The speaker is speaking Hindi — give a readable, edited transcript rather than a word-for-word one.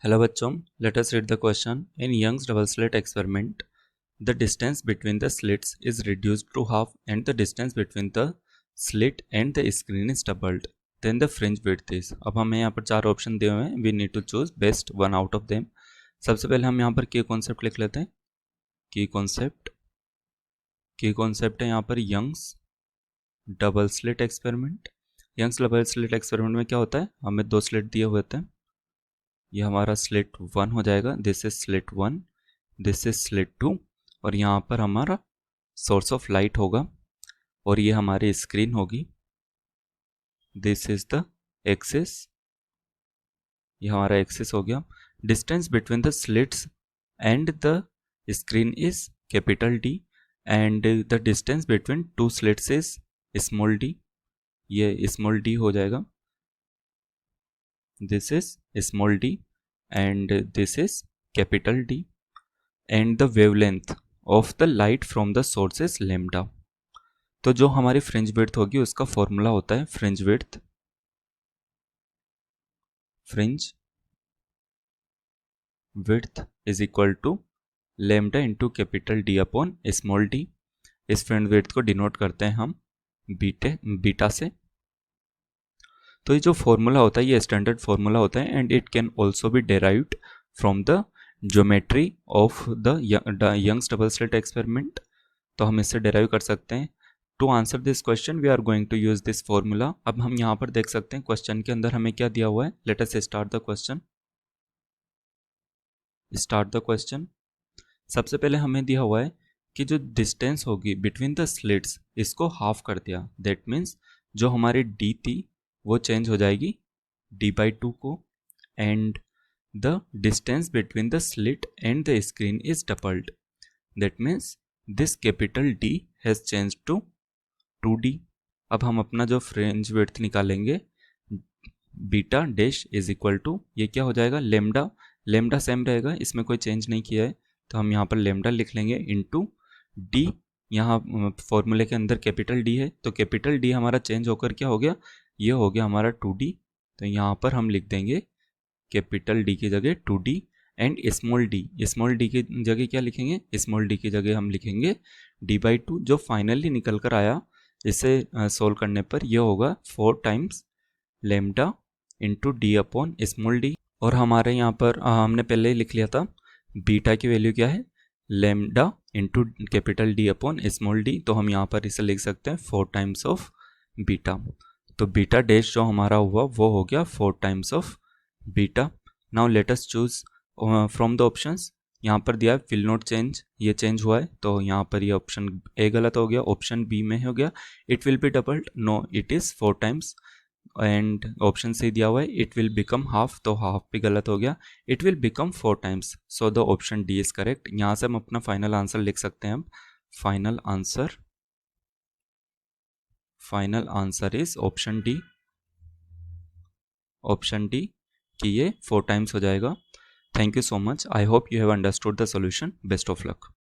हेलो बच्चों, let us read the question. In Young's double slit experiment the distance between the slits is reduced to half and the distance between the slit and the screen is doubled. Then the fringe width is. अब हमें यहाँ पर चार ऑप्शन दिए हुए हैं. We need to choose best one out of them. सबसे पहले हम यहाँ पर की कॉन्सेप्ट लिख लेते हैं. की कॉन्सेप्ट है यहाँ पर Young's double slit experiment. Young's double slit experiment में क्या होता है, हमें दो स्लिट दिए हुए थे. ये हमारा स्लिट 1 हो जाएगा. This is slit 1, this is slit 2 और यहाँ पर हमारा सोर्स ऑफ लाइट होगा और ये हमारी स्क्रीन होगी. दिस इज द एक्सिस, ये हमारा एक्सिस हो गया. Distance between the slits and the screen is capital D and the distance between two slits is small D. ये स्मॉल डी हो जाएगा. this is small d and this is capital D and the wavelength of the light from the source is lambda. तो जो हमारी फ्रिंज विड्थ होगी उसका फॉर्मूला होता है fringe width is equal to lambda into capital D upon small d. इस फ्रिंज विड्थ को डिनोट करते हैं हम बीटा से. तो ये जो फॉर्मूला होता है ये स्टैंडर्ड फॉर्मूला होता है and it can also be derived from the geometry of the Young's double slit experiment. तो हम इससे डेराइव कर सकते हैं. To answer this question we are going to use this formula. अब हम यहाँ पर देख सकते हैं क्वेश्चन के अंदर हमें क्या दिया हुआ है. Let us start the question. सबसे पहले हमें दिया हुआ है कि जो डिस्टेंस होगी बिटवीन द स्लिट्स इसको हाफ कर दिया. दैट मीन्स जो हमारी डी थी वो चेंज हो जाएगी d/2 को and the distance between the slit and the screen is doubled. That means this capital D has change to 2D. अब हम अपना जो फ्रिंज विड्थ निकालेंगे beta dash is equal to ये क्या हो जाएगा लेमडा. लेमडा सेम रहेगा, इसमें कोई चेंज नहीं किया है तो हम यहाँ पर लेमडा लिख लेंगे इनटू D. यहाँ फॉर्मूले के अंदर कैपिटल D है तो कैपिटल D हमारा चेंज होकर क्या हो गया, ये हो गया हमारा 2D. तो यहाँ पर हम लिख देंगे कैपिटल D की जगह 2D एंड स्मॉल डी की जगह क्या लिखेंगे, स्मॉल डी की जगह हम लिखेंगे d/2. जो फाइनली निकल कर आया इसे सोल्व करने पर यह होगा 4 times lambda into D upon small D. और हमारे यहाँ पर हमने पहले ही लिख लिया था बीटा की वैल्यू क्या है lambda into capital D upon small D. तो हम यहाँ पर इसे लिख सकते हैं 4 टाइम्स ऑफ बीटा. तो बीटा डैश जो हमारा हुआ वो हो गया 4 times of beta. Now let us choose from the options. यहाँ पर दिया विल नॉट चेंज, ये चेंज हुआ है तो यहाँ पर ये ऑप्शन ए गलत हो गया. ऑप्शन बी में हो गया it will be doubled, no it is 4 times. And option C दिया हुआ है इट विल बिकम हाफ, तो हाफ भी गलत हो गया. It will become 4 times, so the option D is correct. यहाँ से हम अपना फाइनल आंसर लिख सकते हैं. अब final answer is option D कि ये 4 टाइम्स हो जाएगा. Thank you so much. I hope you have understood the solution. Best of luck.